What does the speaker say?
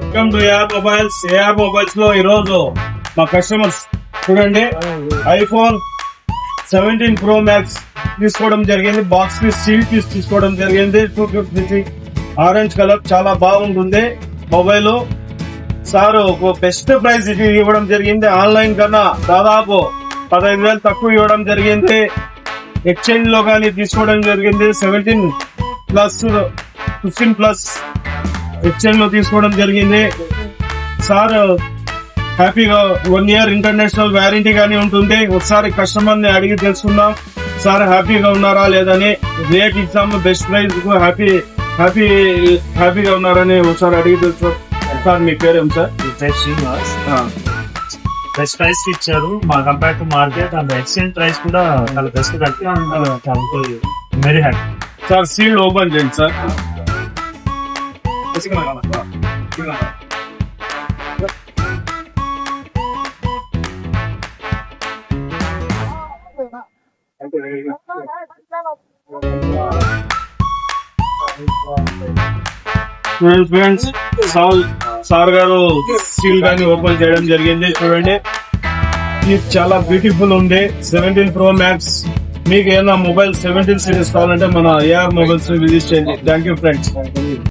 Welcome to AR mobiles. AR mobiles లో ఈ రోజు మా కస్టమర్స్ చూడండి, ఐఫోన్ 17 Pro Max తీసుకోవడం జరిగింది. బాక్స్ పీస్, సీల్ పీస్ తీసుకోవడం జరిగింది. 250 ఆరెంజ్ కలర్, చాలా బాగుంటుంది మొబైల్. సార్ ఒక బెస్ట్ ప్రైస్ ఇది ఇవ్వడం జరిగింది. ఆన్లైన్ కన్నా దాదాపు 15,000 తక్కువ ఇవ్వడం జరిగింది. ఎక్స్చేంజ్ లో కానీ తీసుకోవడం జరిగింది. 17+, 15+ ఎక్స్చేంజ్ లో తీసుకోవడం జరిగింది. సార్ హ్యాపీగా 1 year ఇంటర్నేషనల్ వారంటీ గానీ ఉంటుంది. ఒకసారి కస్టమర్ ని అడిగి తెలుసుకుందాం, సార్ హ్యాపీగా ఉన్నారా లేదని. రేట్ ఇచ్చాము, బెస్ట్ ప్రైస్, హ్యాపీగా ఉన్నారని ఒకసారి అడిగి తెలుసు. సార్ మీ పేరేం సార్? శ్రీనివాస్. బెస్ట్ ప్రైస్ ఇచ్చారు మా compare to market. And exchange price కూడా చాలా బెస్ట్ కట్టి very happy. Sir seal open చేయండి సార్. ఫ్రెండ్స్, సార్ గారు సీల్ గాని ఓపెన్ చేయడం జరిగింది. చూడండి, ఇది చాలా బ్యూటిఫుల్ ఉంది. 17 Pro Max. మీకు ఏదైనా మొబైల్ 17 series కావాలంటే మన ఏఆర్ మొబైల్స్ విజిట్ చేయండి. Thank you friends.